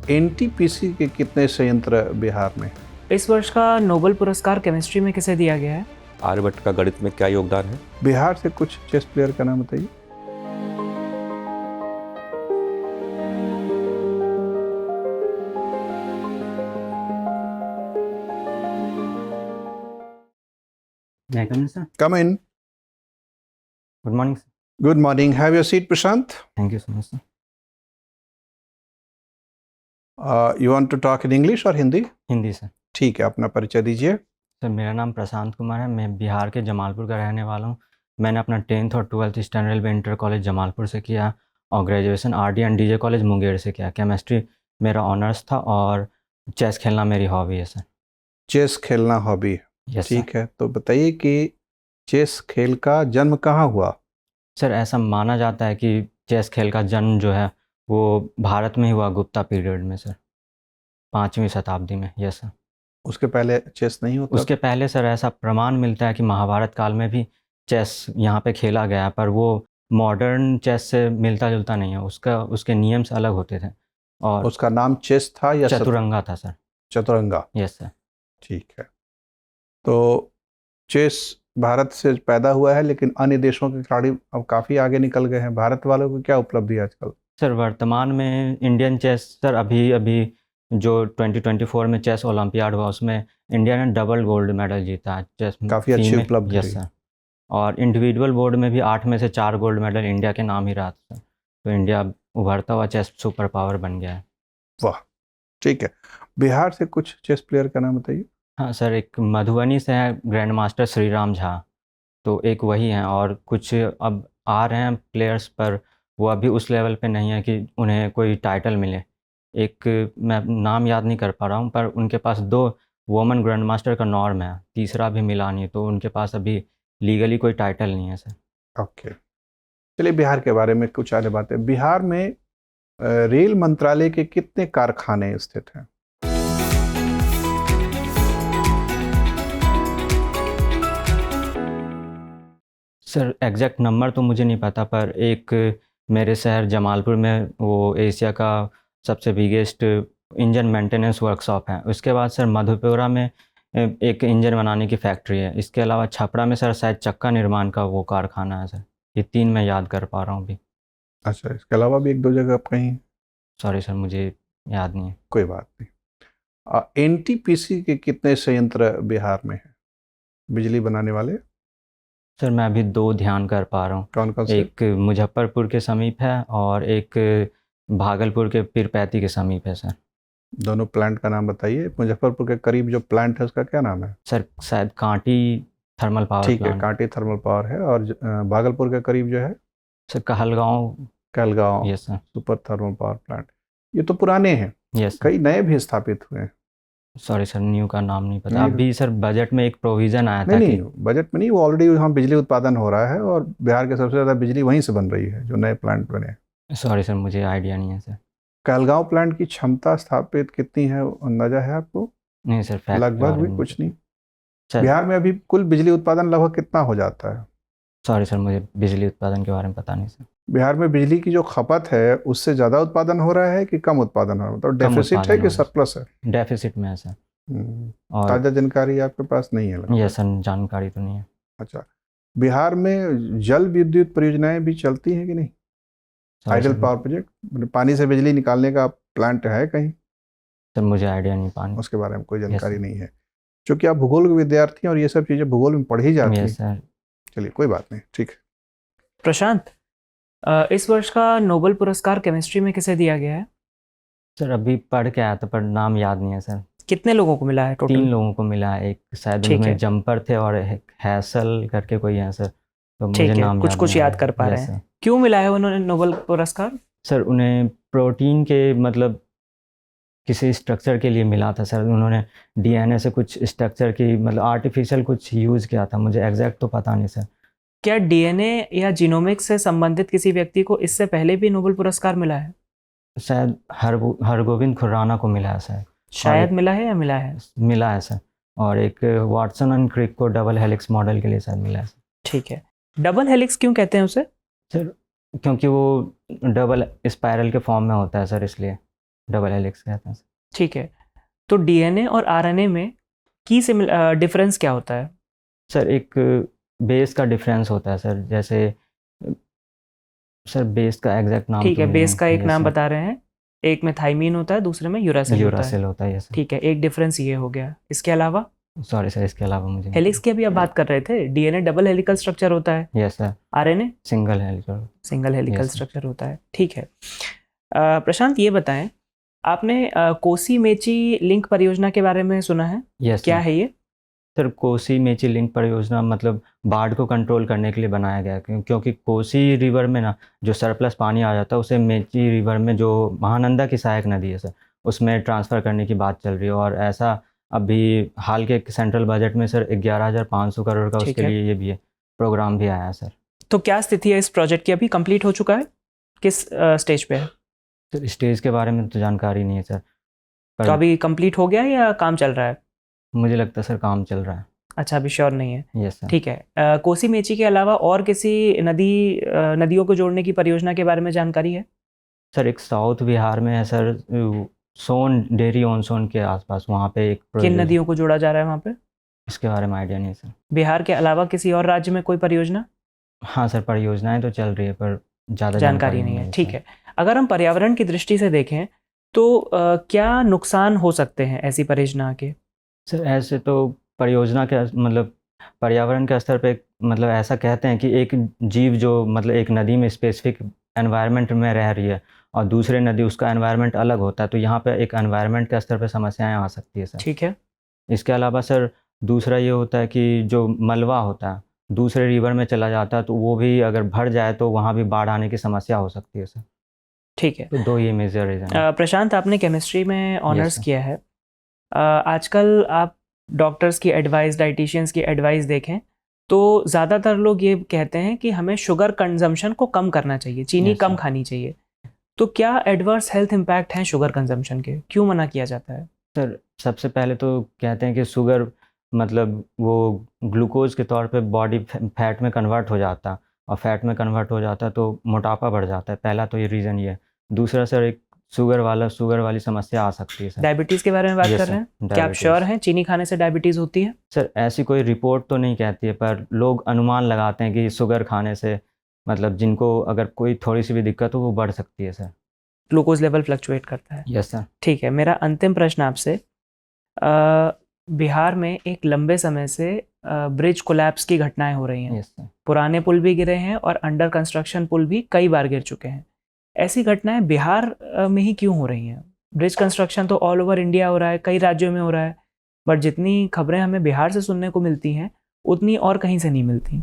NTPC के कितने संयंत्र बिहार में? इस वर्ष का नोबेल पुरस्कार केमिस्ट्री में किसे दिया गया है? आर्यभट्ट का गणित में क्या योगदान है? बिहार से कुछ चेस प्लेयर का नाम बताइए। May I come in, sir? Come in. Good morning, sir. Good morning. Have your seat, Prashant. Thank you so much, sir. You want to talk in English or Hindi? Hindi sir. ठीक है, अपना परिचय दीजिए। Sir मेरा नाम प्रशांत कुमार है, मैं बिहार के जमालपुर का रहने वाला हूँ। मैंने अपना 10th और 12th eastern railway inter college Jamalpur से किया और graduation RD and DJ college Munger से किया। केमिस्ट्री मेरा ऑनर्स था और चेस खेलना मेरी हॉबी है सर। चेस खेलना हॉबी? यस ठीक है, तो बताइए कि चेस खेल का जन्म कहाँ हुआ? सर ऐसा माना जाता है कि चेस खेल का जन्म जो है वो भारत में ही हुआ, गुप्ता पीरियड में सर, 5वीं शताब्दी में। Yes sir. उसके पहले चेस नहीं होता? उसके पहले सर ऐसा प्रमाण मिलता है कि महाभारत काल में भी चेस यहाँ पे खेला गया, पर वो मॉडर्न चेस से मिलता जुलता नहीं है। उसके नियम्स अलग होते थे। और उसका नाम चेस था या चतुरंगा था सर। चतुरंगा? Yes sir. ठीक है, तो चेस भारत से पैदा हुआ है, लेकिन अन्य देशों के खिलाड़ी अब काफ़ी आगे निकल गए हैं। भारत वालों को क्या उपलब्धि है आजकल? सर वर्तमान में इंडियन चेस सर अभी जो 2024 में चेस ओलंपियाड हुआ उसमें इंडिया ने डबल गोल्ड मेडल जीता है चेस। काफ़ी अच्छी उपलब्धि। Yes sir. और इंडिविजुअल बोर्ड में भी 8 में से 4 गोल्ड मेडल इंडिया के नाम ही रहा था सर। तो इंडिया उभरता हुआ चेस सुपर पावर बन गया है। वाह, ठीक है। बिहार से कुछ चेस प्लेयर का नाम बताइए। हाँ सर, एक मधुबनी से है ग्रैंड मास्टर श्री राम झा, तो एक वही हैं। और कुछ अब आ रहे हैं प्लेयर्स, पर वो अभी उस लेवल पे नहीं है कि उन्हें कोई टाइटल मिले। एक मैं नाम याद नहीं कर पा रहा हूँ, पर उनके पास 2 वुमेन ग्रैंड मास्टर का नॉर्म है, तीसरा भी मिला नहीं, तो उनके पास अभी लीगली कोई टाइटल नहीं है सर। ओके, चलिए बिहार के बारे में कुछ अन्य बातें। बिहार में रेल मंत्रालय के कितने कारखाने स्थित हैं? सर एग्जैक्ट नंबर तो मुझे नहीं पता, पर एक मेरे शहर जमालपुर में वो एशिया का सबसे बिगेस्ट इंजन मेंटेनेंस वर्कशॉप है। उसके बाद सर मधुपुरा में एक इंजन बनाने की फैक्ट्री है। इसके अलावा छपरा में सर शायद चक्का निर्माण का वो कारखाना है सर। ये 3 मैं याद कर पा रहा हूँ अभी। अच्छा, इसके अलावा भी 1-2 जगह आप कहीं? सॉरी सर, मुझे याद नहीं है। कोई बात नहीं। एनटीपीसी के कितने संयंत्र बिहार में हैं बिजली बनाने वाले? सर मैं अभी 2 ध्यान कर पा रहा हूँ। कौन कौन से? एक मुजफ्फरपुर के समीप है और एक भागलपुर के पीरपैती के समीप है सर। दोनों प्लांट का नाम बताइए। मुजफ्फरपुर के करीब जो प्लांट है उसका क्या नाम है? सर शायद कांटी थर्मल पावर ठीक है, प्लांट। कांटी थर्मल पावर है। और भागलपुर के करीब जो है? Sir Kahalgaon. Kahalgaon yes sir. Super thermal power plant. ये तो पुराने हैं। Yes sir. कई नए भी स्थापित हुए हैं। सॉरी सर, न्यू का नाम नहीं पता। अभी सर बजट में एक प्रोविज़न आया था नहीं, बजट में नहीं, वो ऑलरेडी वहाँ बिजली उत्पादन हो रहा है और बिहार के सबसे ज़्यादा बिजली वहीं से बन रही है जो नए प्लांट बने हैं। सॉरी सर, मुझे आइडिया नहीं है सर। कहलगांव प्लांट की क्षमता स्थापित कितनी है, अंदाजा है आपको? नहीं सर, फैक्ट लगभग भी कुछ नहीं। सर बिहार में अभी कुल बिजली उत्पादन लगभग कितना हो जाता है? सॉरी सर, मुझे बिजली उत्पादन के बारे में पता नहीं सर। बिहार में बिजली की जो खपत है उससे ज़्यादा उत्पादन हो रहा है कि कम उत्पादन हो रहा है? मतलब डेफिसिट है कि सरप्लस है? डेफिसिट में है सर। और ताज़ा जानकारी आपके पास नहीं है? यस सर, जानकारी तो नहीं है। अच्छा, बिहार में जल विद्युत परियोजनाएं भी चलती हैं कि नहीं? हाइडल पावर प्रोजेक्ट, मतलब पानी से बिजली निकालने का प्लांट है कहीं? सर मुझे आइडिया नहीं, पानी उसके बारे में कोई जानकारी नहीं है, क्योंकि आप भूगोल के विद्यार्थी हैं और ये सब चीज़ें भूगोल में पढ़ी जाती हैं। सर चलिए कोई बात नहीं, ठीक है। प्रशांत, इस वर्ष का नोबेल पुरस्कार केमिस्ट्री में किसे दिया गया है? सर अभी पढ़ के आया था पर नाम याद नहीं है सर। कितने लोगों को मिला है टोटल? 3 लोगों को मिला है। एक शायद उनमें जंपर थे और हैसल करके कोई है सर, तो मुझे नाम कुछ याद कर पा रहे हैं। क्यों मिला है उन्होंने नोबेल पुरस्कार? सर उन्हें प्रोटीन के मतलब किसी स्ट्रक्चर के लिए मिला था सर। उन्होंने डीएनए से कुछ स्ट्रक्चर की मतलब आर्टिफिशियल कुछ यूज़ किया था, मुझे एग्जैक्ट तो पता नहीं सर। क्या डीएनए या जीनोमिक्स से संबंधित किसी व्यक्ति को इससे पहले भी नोबेल पुरस्कार मिला है? शायद हरगोविंद खुराना को मिला है सर। शायद मिला है या मिला है? मिला है सर। और एक वाटसन एंड क्रिक को डबल हेलिक्स मॉडल के लिए सर मिला है सर। ठीक है, डबल हेलिक्स क्यों कहते हैं उसे? सर क्योंकि वो डबल स्पाइरल के फॉर्म में होता है सर, इसलिए। डबल हेलिक्स कहते हैं सर। ठीक है, तो डीएनए और आरएनए में की डिफरेंस क्या होता है? सर एक बेस का डिफरेंस होता है सर, जैसे सर बेस का एग्जैक्ट नाम ठीक तो है, मुझे बेस का नहीं एक है नाम सर। बता रहे हैं, एक में थाइमीन होता है, दूसरे में यूरासिल होता है। यूरासिल होता है, यस सर। ठीक है, एक डिफरेंस ये हो गया। इसके अलावा सॉरी सर, इसके अलावा मुझे हेलिक्स की अभी आप बात कर रहे थे, डीएनए डबल हेलिकल स्ट्रक्चर होता है, yes sir, RNA single helical. Single helical Yes, sir. Structure होता है। ठीक है, प्रशांत ये बताएं, आपने कोसी मेची लिंक परियोजना के बारे में सुना है? यस क्या सर। है ये? सर कोसी मेची लिंक परियोजना मतलब बाढ़ को कंट्रोल करने के लिए बनाया गया है, क्योंकि कोसी रिवर में ना जो सरप्लस पानी आ जाता है उसे मेची रिवर में, जो महानंदा की सहायक नदी है सर, उसमें ट्रांसफ़र करने की बात चल रही है। और ऐसा अभी हाल के सेंट्रल बजट में सर 11,500 करोड़ का ठीक उसके है। लिए ये भी है, प्रोग्राम भी आया है सर। तो क्या स्थिति है इस प्रोजेक्ट की? अभी कंप्लीट हो चुका है? किस स्टेज पे है? सर स्टेज के बारे में तो जानकारी नहीं है सर, तो पर अभी कंप्लीट हो गया या काम चल रहा है? मुझे लगता है सर काम चल रहा है। अच्छा, अभी श्योर नहीं है। Yes sir. ठीक है, कोसी मेची के अलावा और किसी नदियों को जोड़ने की परियोजना के बारे में जानकारी है? सर एक साउथ बिहार में है सर, सोन डेरी ऑन सोन के आसपास, वहाँ पे एक किन project- नदियों को जोड़ा जा रहा है वहाँ पे? इसके बारे में आइडिया नहीं है सर। बिहार के अलावा किसी और राज्य में कोई परियोजना? हाँ सर, परियोजनाएं तो चल रही है पर ज़्यादा जानकारी नहीं है। ठीक सर। है, अगर हम पर्यावरण की दृष्टि से देखें तो क्या नुकसान हो सकते हैं ऐसी परियोजना के? सर ऐसे तो परियोजना के मतलब पर्यावरण के स्तर पे मतलब ऐसा कहते हैं कि एक जीव जो मतलब एक नदी में स्पेसिफिक एनवायरनमेंट में रह रही है और दूसरे नदी उसका एनवायरनमेंट अलग होता है, तो यहाँ पे एक एनवायरनमेंट के स्तर पे समस्याएं आ सकती है सर। ठीक है, इसके अलावा सर दूसरा ये होता है कि जो मलबा होता है दूसरे रिवर में चला जाता है, तो वो भी अगर भर जाए तो वहाँ भी बाढ़ आने की समस्या हो सकती है सर। ठीक है। तो दो ये मेजर रीज़न है। प्रशांत, आपने केमिस्ट्री में ऑनर्स sir. किया है। आजकल आप डॉक्टर्स की एडवाइस, डाइटिशियंस की एडवाइस देखें तो ज़्यादातर लोग ये कहते हैं कि हमें शुगर कंजम्पशन को कम करना चाहिए, चीनी Yes, कम sir. खानी चाहिए। तो क्या एडवर्स हेल्थ इम्पैक्ट हैं शुगर कंजम्पशन के? क्यों मना किया जाता है? सर सबसे पहले तो कहते हैं कि शुगर मतलब वो ग्लूकोज के तौर पे बॉडी फैट में कन्वर्ट हो जाता, और फैट में कन्वर्ट हो जाता तो मोटापा बढ़ जाता है। पहला तो ये रीज़न ये है। दूसरा सर एक शुगर वाली समस्या आ सकती है सर। डायबिटीज़ के बारे में बात Yes, कर sir. रहे हैं? क्या आप Diabetes. श्योर हैं चीनी खाने से डायबिटीज़ होती है? सर ऐसी कोई रिपोर्ट तो नहीं कहती है, पर लोग अनुमान लगाते हैं कि शुगर खाने से मतलब जिनको अगर कोई थोड़ी सी भी दिक्कत हो वो बढ़ सकती है सर। ग्लूकोज लेवल फ्लक्चुएट करता है। Yes sir. ठीक है, मेरा अंतिम प्रश्न आपसे, बिहार में एक लंबे समय से ब्रिज कोलैप्स की घटनाएं हो रही हैं। Yes sir. पुराने पुल भी गिरे हैं और अंडर कंस्ट्रक्शन पुल भी कई बार गिर चुके हैं। ऐसी घटनाएं बिहार में ही क्यों हो रही हैं? ब्रिज कंस्ट्रक्शन तो ऑल ओवर इंडिया हो रहा है, कई राज्यों में हो रहा है, बट जितनी खबरें हमें बिहार से सुनने को मिलती हैं उतनी और कहीं से नहीं मिलती।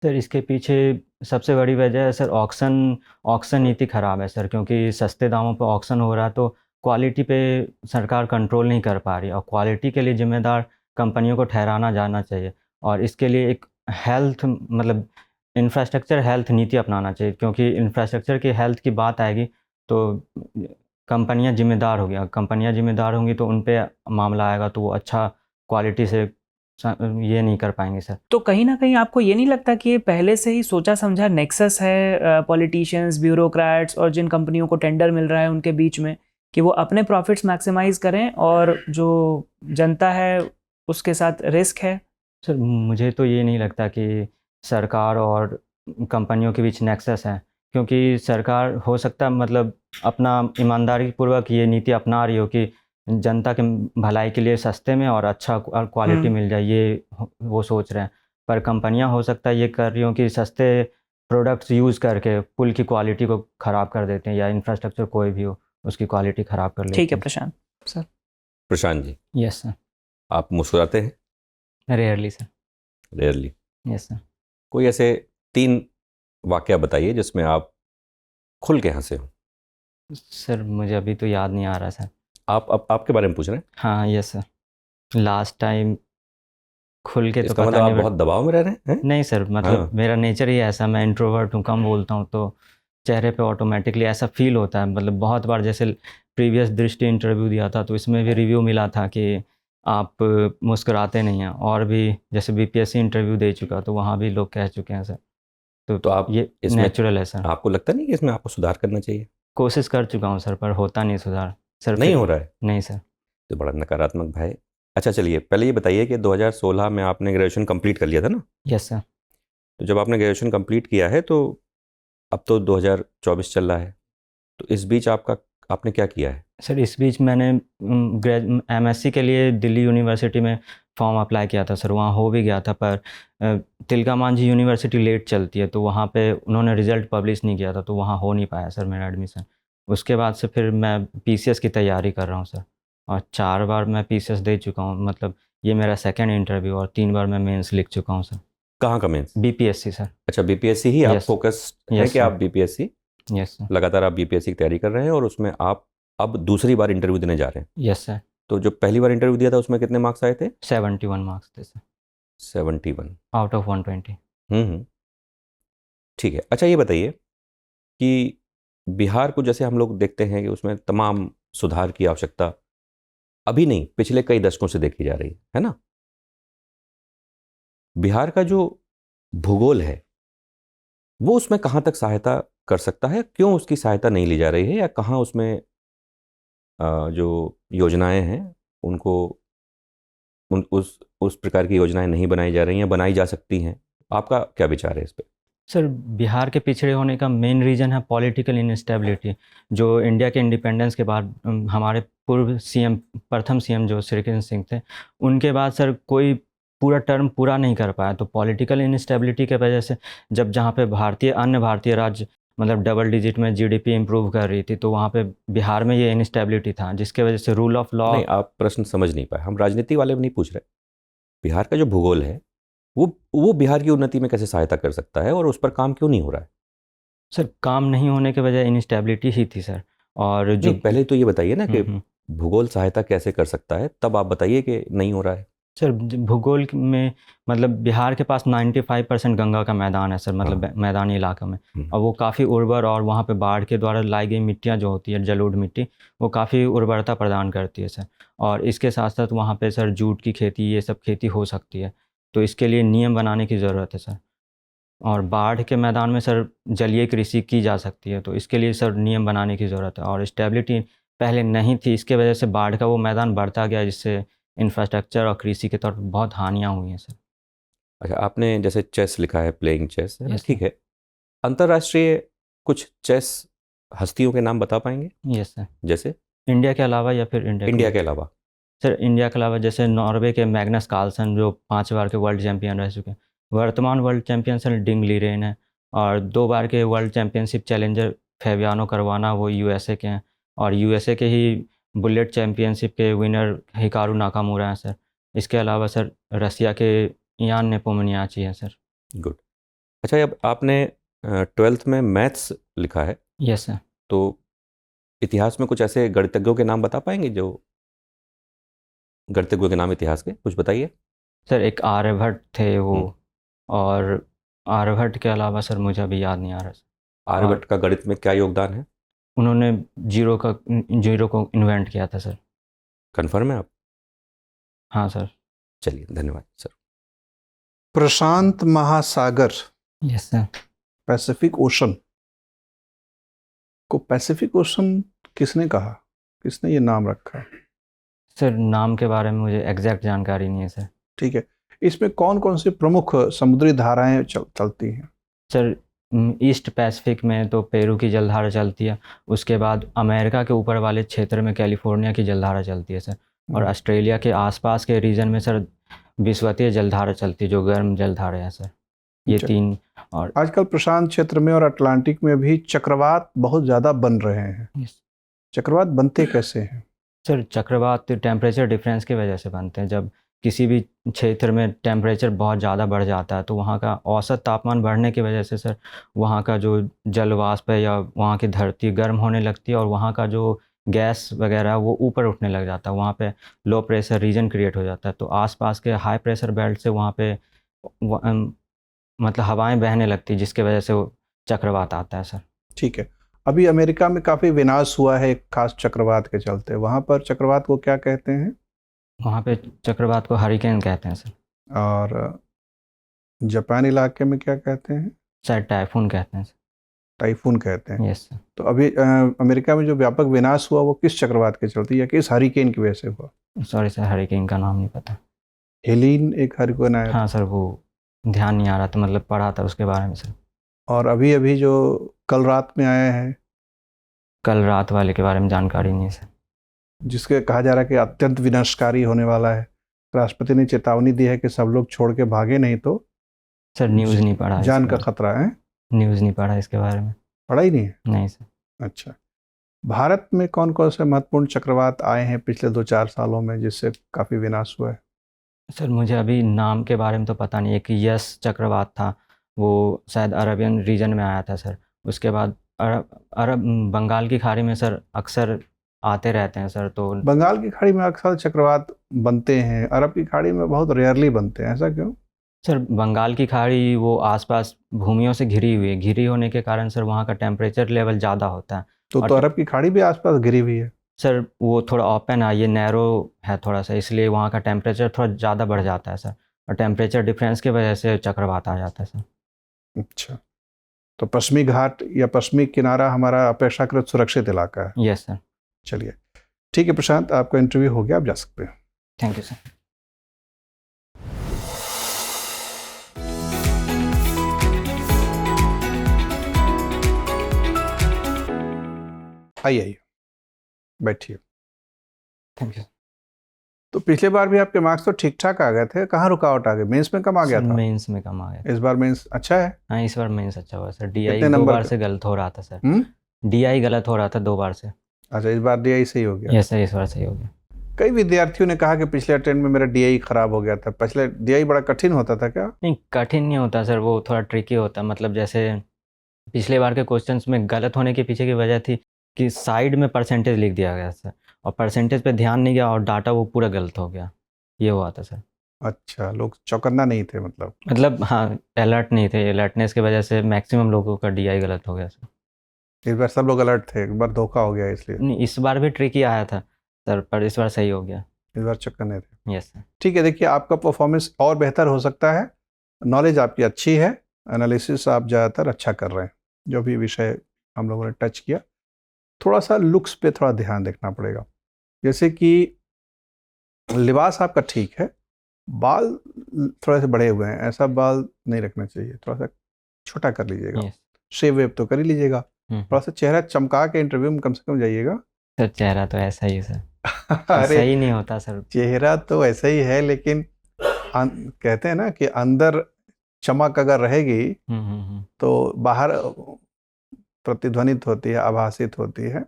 सर इसके पीछे सबसे बड़ी वजह है सर ऑक्शन नीति ख़राब है सर, क्योंकि सस्ते दामों पर ऑक्शन हो रहा है तो क्वालिटी पे सरकार कंट्रोल नहीं कर पा रही, और क्वालिटी के लिए जिम्मेदार कंपनियों को ठहराना जाना चाहिए। और इसके लिए एक हेल्थ मतलब इंफ्रास्ट्रक्चर हेल्थ नीति अपनाना चाहिए, क्योंकि इंफ्रास्ट्रक्चर की हेल्थ की बात आएगी तो कंपनियां जिम्मेदार होंगी तो उन पे मामला आएगा, तो वो अच्छा क्वालिटी से ये नहीं कर पाएंगे सर। तो कहीं ना कहीं आपको ये नहीं लगता कि ये पहले से ही सोचा समझा नेक्सस है पॉलिटिशियंस, ब्यूरोक्रेट्स और जिन कंपनियों को टेंडर मिल रहा है उनके बीच में, कि वो अपने प्रॉफिट्स मैक्सिमाइज करें और जो जनता है उसके साथ रिस्क है? सर मुझे तो ये नहीं लगता कि सरकार और कंपनियों के बीच नेक्सस है, क्योंकि सरकार हो सकता है मतलब अपना ईमानदारी पूर्वक ये नीति अपना रही हो कि जनता के भलाई के लिए सस्ते में और अच्छा क्वालिटी मिल जाए, ये वो सोच रहे हैं। पर कंपनियां हो सकता है ये कर रही हो कि सस्ते प्रोडक्ट्स यूज़ करके पुल की क्वालिटी को ख़राब कर देते हैं, या इंफ्रास्ट्रक्चर कोई भी हो उसकी क्वालिटी ख़राब कर लेते हैं। ठीक है प्रशांत sir. Prashant ji, yes sir. आप मुस्कुराते हैं? Rarely sir. Rarely. Yes sir. कोई ऐसे 3 वाकया बताइए जिसमें आप खुल के हंसे हो। सर मुझे अभी तो याद नहीं आ रहा सर। आप आपके बारे में पूछ रहे हैं? हाँ यस सर। लास्ट टाइम खुल के तो इसका पता मतलब आप नहीं, बहुत दबाव में रह रहे हैं? नहीं सर मतलब हाँ। मेरा नेचर ही ऐसा, मैं इंट्रोवर्ट हूँ, कम बोलता हूँ, तो चेहरे पे ऑटोमेटिकली ऐसा फील होता है। मतलब बहुत बार जैसे प्रीवियस दृष्टि इंटरव्यू दिया था तो इसमें भी रिव्यू मिला था कि आप मुस्कुराते नहीं हैं, और भी जैसे बीपीएससी इंटरव्यू दे चुका तो वहाँ भी लोग कह चुके हैं सर। तो आप ये इसमें नेचुरल है सर। आपको लगता नहीं कि इसमें आपको सुधार करना चाहिए? कोशिश कर चुका हूँ सर पर होता नहीं सुधार। सर नहीं फिर- हो रहा है? नहीं सर। तो बड़ा नकारात्मक भाई। अच्छा चलिए, पहले ये बताइए कि 2016 में आपने ग्रेजुएशन कंप्लीट कर लिया था ना? Yes sir. तो जब आपने ग्रेजुएशन कंप्लीट किया है तो अब तो 2024 चल रहा है, तो इस बीच आपने क्या किया है? सर इस बीच मैंने एमएससी के लिए दिल्ली यूनिवर्सिटी में फॉर्म अप्लाई किया था सर, वहाँ हो भी गया था, पर तिलका मांझी यूनिवर्सिटी लेट चलती है तो वहाँ पे उन्होंने रिज़ल्ट पब्लिश नहीं किया था, तो वहाँ हो नहीं पाया सर मेरा एडमिशन। उसके बाद से फिर मैं पीसीएस की तैयारी कर रहा हूँ सर, और 4 बार मैं पीसीएस दे चुका हूँ, मतलब ये मेरा सेकंड इंटरव्यू, और 3 बार मैं मेंस लिख चुका हूँ सर। कहाँ का मेंस? BPSC sir. अच्छा, बीपीएससी ही आप Yes. फोकस है Yes, कि sir. आप बीपीएससी यस सर। लगातार आप बीपीएससी की तैयारी कर रहे हैं और उसमें आप अब दूसरी बार इंटरव्यू देने जा रहे हैं? Yes sir. तो जो पहली बार इंटरव्यू दिया था उसमें कितने मार्क्स आए थे? 71 मार्क्स थे सर, 71। Out of 120। हम्म, ठीक है। अच्छा ये बताइए कि बिहार को जैसे हम लोग देखते हैं कि उसमें तमाम सुधार की आवश्यकता अभी नहीं, पिछले कई दशकों से देखी जा रही है ना? बिहार का जो भूगोल है वो उसमें कहाँ तक सहायता कर सकता है? क्यों उसकी सहायता नहीं ली जा रही है, या कहाँ उसमें जो योजनाएं हैं उनको उस प्रकार की योजनाएं नहीं बनाई जा रही हैं, बनाई जा सकती हैं? आपका क्या विचार है इस पे? सर बिहार के पिछड़े होने का मेन रीज़न है पॉलिटिकल इनस्टेबिलिटी। जो इंडिया के इंडिपेंडेंस के बाद हमारे पूर्व सीएम, प्रथम सीएम जो श्री कृष्ण सिंह थे, उनके बाद सर कोई पूरा टर्म पूरा नहीं कर पाया, तो पॉलिटिकल इनस्टेबिलिटी के वजह से जब जहाँ पे अन्य भारतीय राज्य मतलब डबल डिजिट में जीडीपी इम्प्रूव कर रही थी, तो वहाँ पे बिहार में ये इनस्टेबिलिटी था, जिसके वजह से रूल ऑफ लॉ। नहीं, आप प्रश्न समझ नहीं पाए, हम राजनीति वाले नहीं पूछ रहे। बिहार का जो भूगोल है वो बिहार की उन्नति में कैसे सहायता कर सकता है और उस पर काम क्यों नहीं हो रहा है? सर काम नहीं होने के वजह इनस्टेबिलिटी ही थी सर। और जो नहीं, पहले तो ये बताइए ना कि हम्म। भूगोल सहायता कैसे कर सकता है, तब आप बताइए कि नहीं हो रहा है। सर भूगोल में मतलब बिहार के पास 95% गंगा का मैदान है सर, मतलब हाँ। मैदानी इलाका में, और वो काफ़ी उर्वर, और वहाँ पे बाढ़ के द्वारा लाई गई मिट्टियाँ जो होती है जलोढ़ मिट्टी, वो काफ़ी उर्वरता प्रदान करती है सर। और इसके साथ साथ वहाँ पे सर जूट की खेती, ये सब खेती हो सकती है, तो इसके लिए नियम बनाने की ज़रूरत है सर। और बाढ़ के मैदान में सर जलीय कृषि की जा सकती है, तो इसके लिए सर नियम बनाने की ज़रूरत है, और स्टेबिलिटी पहले नहीं थी, इसके वजह से बाढ़ का वो मैदान बढ़ता गया, जिससे इंफ्रास्ट्रक्चर और कृषि के तौर पर बहुत हानियाँ हुई हैं सर। अच्छा, आपने जैसे चेस लिखा है, प्लेइंग चेस है ना, Yes, ठीक है। अंतर्राष्ट्रीय कुछ चेस हस्तियों के नाम बता पाएंगे? Yes sir. जैसे इंडिया के अलावा या फिर इंडिया के अलावा? सर इंडिया के अलावा जैसे नॉर्वे के मैग्नस कार्लसन, जो 5 बार के वर्ल्ड चैंपियन रह चुके हैं। वर्तमान world champion sir Ding Liren है, और 2 बार के वर्ल्ड चैंपियनशिप चैलेंजर फैबियानो करवाना, वो यूएसए के हैं, और यूएसए के ही बुलेट चैंपियनशिप के विनर हिकारू नाकामुरा हैं सर। इसके अलावा सर रसिया के यान नेपोमनियाची हैं सर। गुड। अच्छा, अब आपने 12th में मैथ्स लिखा है, यस सर। तो इतिहास में कुछ ऐसे गणितज्ञों के नाम बता पाएंगे, जो गणितज्ञों के नाम इतिहास के कुछ बताइए। सर एक आर्यभट्ट थे वो, हम्म। और आर्यभट्ट के अलावा सर मुझे अभी याद नहीं आ रहा सर। आर्यभट्ट का गणित में क्या योगदान है? उन्होंने जीरो को इन्वेंट किया था सर। कन्फर्म है आप? हाँ सर। चलिए, धन्यवाद सर। प्रशांत महासागर, यस सर। पैसिफिक ओशन को पैसिफिक ओशन किसने कहा? किसने ये नाम रखा? सर नाम के बारे में मुझे एग्जैक्ट जानकारी नहीं है सर। ठीक है, इसमें कौन कौन सी प्रमुख समुद्री धाराएं चलती हैं? सर ईस्ट पैसिफिक में तो पेरू की जलधारा चलती है, उसके बाद अमेरिका के ऊपर वाले क्षेत्र में कैलिफोर्निया की जलधारा चलती है सर, और ऑस्ट्रेलिया के आसपास के रीजन में सर विश्वतीय जलधारा चलती है, जो गर्म जलधारा है सर। ये अच्छा। 3। और आजकल प्रशांत क्षेत्र में और अटलांटिक में भी चक्रवात बहुत ज़्यादा बन रहे हैं। यस चक्रवात बनते कैसे हैं? सर चक्रवात टेम्परेचर डिफरेंस की वजह से बनते हैं। जब किसी भी क्षेत्र में टेम्परेचर बहुत ज़्यादा बढ़ जाता है, तो वहाँ का औसत तापमान बढ़ने की वजह से सर वहाँ का जो जल वाष्प है या वहाँ की धरती गर्म होने लगती है, और वहाँ का जो गैस वगैरह है वो ऊपर उठने लग जाता है, वहाँ पे लो प्रेशर रीजन क्रिएट हो जाता है, तो आसपास के हाई प्रेशर बेल्ट से वहाँ पे मतलब हवाएं बहने लगती है, जिसके वजह से वो चक्रवात आता है सर। ठीक है, अभी अमेरिका में काफ़ी विनाश हुआ है एक खास चक्रवात के चलते। वहाँ पर चक्रवात को क्या कहते हैं? वहाँ पे चक्रवात को हरिकेन कहते हैं सर। और जापान इलाके में क्या कहते हैं? शायद टाइफून कहते हैं सर। टाइफून कहते हैं। Yes sir. तो अभी अमेरिका में जो व्यापक विनाश हुआ वो किस चक्रवात के चलते या किस हरिकेन की वजह से हुआ? सॉरी सर, हरिकेन का नाम नहीं पता। हेलिन एक हरिकेन आया हाँ सर, वो ध्यान नहीं आ रहा था, मतलब पढ़ा था उसके बारे में सर। और अभी अभी जो कल रात में आया है कल रात वाले के बारे में जानकारी नहीं है सर। जिसके कहा जा रहा है कि अत्यंत विनाशकारी होने वाला है, राष्ट्रपति ने चेतावनी दी है कि सब लोग छोड़ के भागे नहीं तो सर न्यूज़ नहीं पढ़ा है जान इसके का खतरा है। बारे- न्यूज़ नहीं पढ़ा है इसके बारे में। पढ़ा ही नहीं है? नहीं सर। अच्छा, भारत में कौन कौन से महत्वपूर्ण चक्रवात आए हैं पिछले 2-4 सालों में जिससे काफ़ी विनाश हुआ है? सर मुझे अभी नाम के बारे में तो पता नहीं। एक यस चक्रवात था, वो शायद अरबियन रीजन में आया था सर। उसके बाद अरब बंगाल की खाड़ी में सर अक्सर आते रहते हैं सर। तो बंगाल की खाड़ी में अक्सर चक्रवात बनते हैं, अरब की खाड़ी में बहुत रेयरली बनते हैं, ऐसा क्यों? सर बंगाल की खाड़ी वो आसपास भूमियों से घिरी हुई है, घिरी होने के कारण सर वहाँ का टेम्परेचर लेवल ज़्यादा होता है। तो और अरब की खाड़ी भी आसपास घिरी हुई है। सर वो थोड़ा ओपन है, ये नैरो है थोड़ा सा, इसलिए वहाँ का टेम्परेचर थोड़ा ज़्यादा बढ़ जाता है सर। और टेम्परेचर डिफरेंस की वजह से चक्रवात आ जाता है सर। अच्छा, तो पश्चिमी घाट या पश्चिमी किनारा हमारा अपेक्षाकृत सुरक्षित इलाका है। Yes sir. चलिए, ठीक है प्रशांत, आपका इंटरव्यू हो गया, आप जा सकते हैं। Thank you sir. आइए बैठिए। Thank you. तो पिछले बार भी आपके मार्क्स तो ठीक ठाक आ गए थे, कहाँ रुकावट आ गई? मेंस में कम आ गया सर था? मेंस में कम आ गया। इस बार मेंस अच्छा है? हाँ इस बार मेंस अच्छा हुआ सर। डीआई कितने 2 नंबर बार का? से गलत हो रहा था सर। हम्म? डीआई गलत हो रहा था 2 बार से। अच्छा, इस बार डीआई सही हो गया। यस सर, इस बार सही हो गया। कई विद्यार्थियों ने कहा कि पिछले अटेम्प्ट में मेरा डीआई खराब हो गया था। पिछले डीआई बड़ा कठिन होता था क्या? नहीं कठिन नहीं होता सर, वो थोड़ा ट्रिकी होता है। मतलब जैसे पिछले बार के क्वेश्चंस में गलत होने के पीछे की वजह थी कि साइड में परसेंटेज लिख दिया गया सर, और परसेंटेज पे ध्यान नहीं गया और डाटा वो पूरा गलत हो गया, ये हुआ था सर। अच्छा, लोग चौकन्ना नहीं थे मतलब? मतलब हाँ, अलर्ट नहीं थे। अलर्टनेस की वजह से मैक्सिमम लोगों का डीआई गलत हो गया सर। इस बार सब लोग अलर्ट थे, एक बार धोखा हो गया इसलिए? नहीं इस बार भी ट्रिकी आया था सर, पर इस बार सही हो गया। इस बार चौकन्ने थे। Yes sir. ठीक है, देखिए आपका परफॉर्मेंस और बेहतर हो सकता है, नॉलेज आपकी अच्छी है, एनालिसिस आप ज़्यादातर अच्छा कर रहे हैं। जो भी विषय हम लोगों ने टच किया, थोड़ा सा लुक्स पे थोड़ा ध्यान देखना पड़ेगा। जैसे कि लिबास आपका ठीक है, बाल थोड़े से बड़े हुए हैं, ऐसा बाल नहीं रखना चाहिए, थोड़ा सा छोटा कर लीजिएगा। यस। शेव वेव तो कर ही लीजिएगा, थोड़ा सा चेहरा चमका के इंटरव्यू में कम से कम जाइएगा। सर चेहरा तो ऐसा ही है सर। अरे सही नहीं होता सर। चेहरा तो ऐसा ही है, लेकिन कहते हैं ना कि अंदर चमक अगर रहेगी तो बाहर प्रतिध्वनित होती है, आभासित होती है।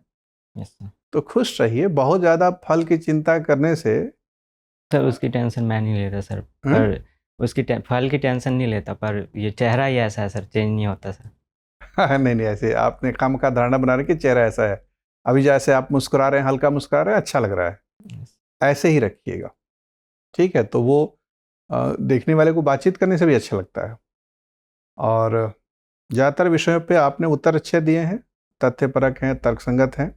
Yes sir. तो खुश रहिए, बहुत ज़्यादा फल की चिंता करने से सर उसकी टेंशन मैं नहीं लेता सर, पर उसकी फल की टेंशन नहीं लेता, पर ये चेहरा ही ऐसा है सर, चेंज नहीं होता सर। नहीं ऐसे आपने काम का धारणा बना रहे कि चेहरा ऐसा है। अभी जैसे आप मुस्कुरा रहे हैं, हल्का मुस्कुरा रहे हैं, अच्छा लग रहा है, ऐसे ही रखिएगा, ठीक है? तो वो देखने वाले को बातचीत करने से भी अच्छा लगता है। और ज़्यादातर विषयों पे आपने उत्तर अच्छे दिए हैं, तथ्यपरक हैं, तर्कसंगत हैं,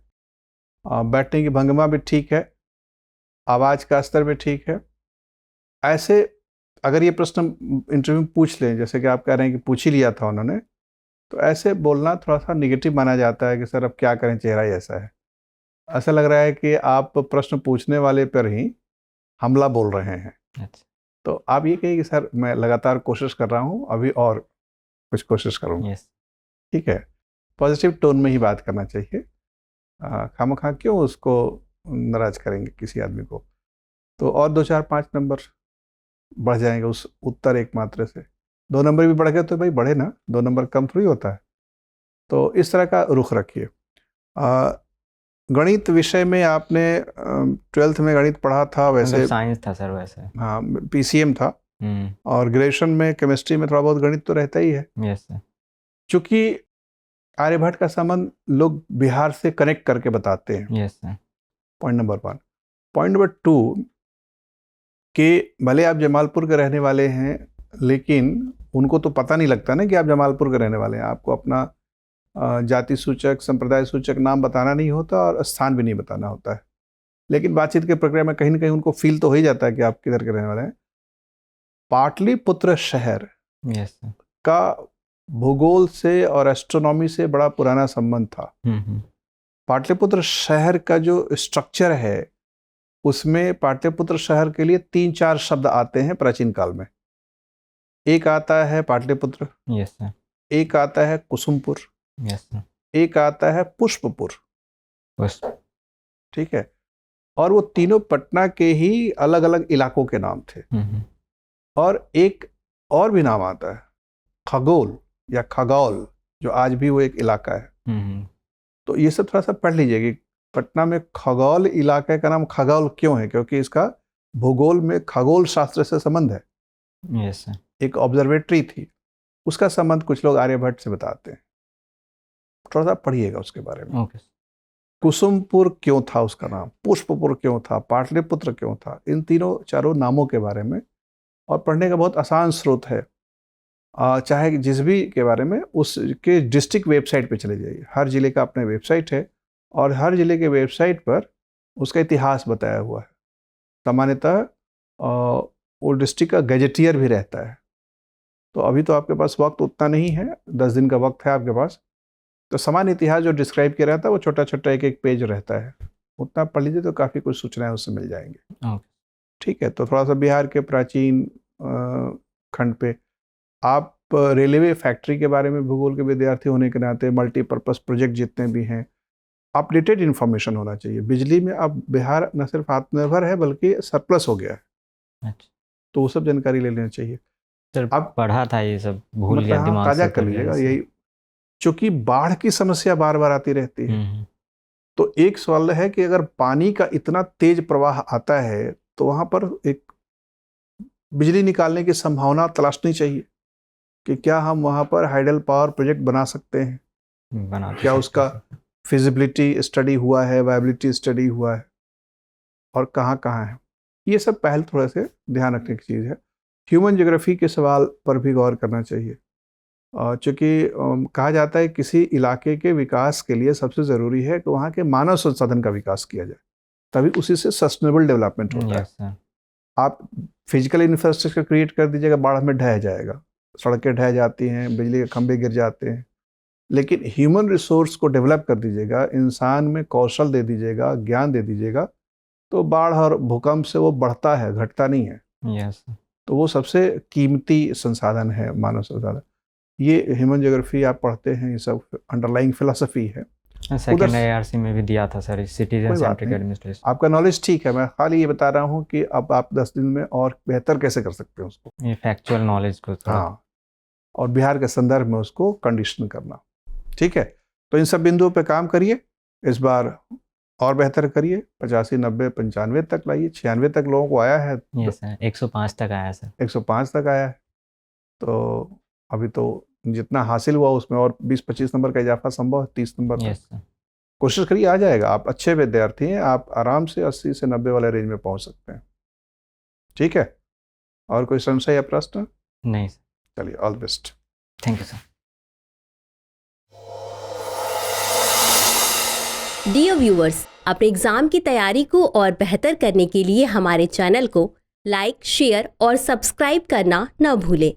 बैठने की भंगिमा भी ठीक है, आवाज़ का स्तर भी ठीक है। ऐसे अगर ये प्रश्न इंटरव्यू में पूछ लें, जैसे कि आप कह रहे हैं कि पूछ ही लिया था उन्होंने, तो ऐसे बोलना थोड़ा सा निगेटिव माना जाता है कि सर अब क्या करें, चेहरा ही ऐसा है। ऐसा लग रहा है कि आप प्रश्न पूछने वाले पर ही हमला बोल रहे हैं। अच्छा। तो आप ये कहिए कि सर मैं लगातार कोशिश कर रहा हूँ, अभी और कुछ कोशिश करूँगा। यस। ठीक है, पॉजिटिव टोन में ही बात करना चाहिए। खामखा क्यों उसको नाराज करेंगे किसी आदमी को? तो और 2 4 5 नंबर बढ़ जाएंगे उस उत्तर एक मात्रा से। 2 नंबर भी बढ़ गए तो भाई बढ़े ना, 2 नंबर कम थोड़ी होता है। तो इस तरह का रुख रखिए। गणित विषय में आपने 12th में गणित पढ़ा था वैसे? साइंस था सर वैसे। हाँ, पीसीएम था। और ग्रेजुएशन में केमिस्ट्री में थोड़ा बहुत गणित तो रहता ही है। Yes sir. चूँकि आर्यभट्ट का संबंध लोग बिहार से कनेक्ट करके बताते हैं। Yes sir. Point number 1। Point number 2 कि भले आप जमालपुर के रहने वाले हैं, लेकिन उनको तो पता नहीं लगता ना कि आप जमालपुर के रहने वाले हैं। आपको अपना जाति सूचक, संप्रदाय सूचक नाम बताना नहीं होता और स्थान भी नहीं बताना होता है, लेकिन बातचीत के प्रक्रिया में कहीं ना कहीं उनको फील तो हो ही जाता है कि आप किधर के रहने वाले हैं। पाटलिपुत्र शहर यस सर। का भूगोल से और एस्ट्रोनॉमी से बड़ा पुराना संबंध था। पाटलिपुत्र शहर का जो स्ट्रक्चर है उसमें पाटलिपुत्र शहर के लिए 3-4 शब्द आते हैं प्राचीन काल में। एक आता है पाटलिपुत्र, यस सर, एक आता है कुसुमपुर, यस सर, एक आता है पुष्पपुर। बस ठीक है, और वो तीनों पटना के ही अलग अलग इलाकों के नाम थे। और एक और भी नाम आता है खगोल या खगौल, जो आज भी वो एक इलाका है। तो ये सब थोड़ा सा पढ़ लीजिए कि पटना में खगौल इलाके का नाम खगौल क्यों है, क्योंकि इसका भूगोल में खगोल शास्त्र से संबंध है। यस सर, एक ऑब्जर्वेटरी थी, उसका संबंध कुछ लोग आर्यभट्ट से बताते हैं। थोड़ा सा पढ़िएगा उसके बारे में। ओके। कुसुमपुर क्यों था उसका नाम, पुष्पपुर क्यों था, पाटलिपुत्र क्यों था, इन तीनों चारों नामों के बारे में और पढ़ने का बहुत आसान स्रोत है। चाहे जिस भी के बारे में, उसके डिस्ट्रिक्ट वेबसाइट पे चले जाइए। हर ज़िले का अपना वेबसाइट है और हर ज़िले के वेबसाइट पर उसका इतिहास बताया हुआ है। सामान्यतः वो डिस्ट्रिक्ट का गैजेटियर भी रहता है। तो अभी तो आपके पास वक्त उतना नहीं है, 10 दिन का वक्त है आपके पास, तो सामान्य इतिहास जो डिस्क्राइब किया रहता है वो छोटा छोटा एक पेज रहता है, उतना पढ़ लीजिए तो काफ़ी कुछ सूचनाएं उससे मिल जाएंगे। ठीक है, तो थोड़ा सा बिहार के प्राचीन खंड पे आप रेलवे फैक्ट्री के बारे में भूगोल के विद्यार्थी होने के नाते मल्टीपर्पज़ प्रोजेक्ट जितने भी हैं, अपडेटेड इन्फॉर्मेशन होना चाहिए। बिजली में अब बिहार न सिर्फ आत्मनिर्भर है बल्कि सरप्लस हो गया है। तो वो सब जानकारी ले लेना चाहिए। सर अब पढ़ा था ये सब, भूल गया, मतलब दिमाग ताज़ा से कर लीजिएगा। यही चूँकि बाढ़ की समस्या बार बार आती रहती है, तो एक सवाल है कि अगर पानी का इतना तेज प्रवाह आता है तो वहाँ पर एक बिजली निकालने की संभावना तलाशनी चाहिए कि क्या हम वहाँ पर हाइडल पावर प्रोजेक्ट बना सकते हैं, क्या उसका फिजिबिलिटी स्टडी हुआ है, वायबिलिटी स्टडी हुआ है, और कहाँ कहाँ है। ये सब पहल थोड़े से ध्यान रखने की चीज़ है। ह्यूमन ज्योग्राफी के सवाल पर भी गौर करना चाहिए, चूँकि कहा जाता है किसी इलाके के विकास के लिए सबसे ज़रूरी है कि वहाँ के मानव संसाधन का विकास किया जाए, तभी उसी से सस्टेनेबल डेवलपमेंट होता है। आप फिजिकल इंफ्रास्ट्रक्चर क्रिएट कर दीजिएगा, बाढ़ में ढह जाएगा, सड़कें ढह जाती हैं, बिजली के खंभे गिर जाते हैं। लेकिन ह्यूमन रिसोर्स को डेवलप कर दीजिएगा, इंसान में कौशल दे दीजिएगा, ज्ञान दे दीजिएगा, तो बाढ़ और भूकंप से वो बढ़ता है, घटता नहीं है। यस। तो वो सबसे कीमती संसाधन है, मानव संसाधन। ये ह्यूमन ज्योग्राफी आप पढ़ते हैं, ये सब अंडरलाइंग फिलॉसफी है। सेकंड आईआरसी में भी दिया था सर, सिटीजन सेंट्रिक एडमिनिस्ट्रेशन। आपका नॉलेज ठीक है, मैं खाली ये बता रहा हूँ कि अब आप 10 दिन में और बेहतर कैसे कर सकते हैं उसको, ये फैक्चुअल नॉलेज को थोड़ा। हाँ, और बिहार के संदर्भ में उसको कंडीशन करना। ठीक है, तो इन सब बिंदुओं पे काम करिए, इस बार और बेहतर करिए, 85, 90, 95 तक लाइए। 96 तक लोगों को आया है। यस सर, 105 तक आया सर। 105 तक आया है, तो अभी तो जितना हासिल हुआ उसमें और 20-25 नंबर का इजाफा संभव है 30 नंबर तक। यस सर, कोशिश करिए, आ जाएगा। आप अच्छे विद्यार्थी हैं, आप आराम से 80 से 90 वाले रेंज में पहुंच सकते हैं। ठीक है, और कोई संशय या प्रश्न? नहीं सर। चलिए, all best. Thank you sir. Dear viewers, अपने एग्जाम की तैयारी को और बेहतर करने के लिए हमारे चैनल को लाइक, शेयर और सब्सक्राइब करना न भूलें।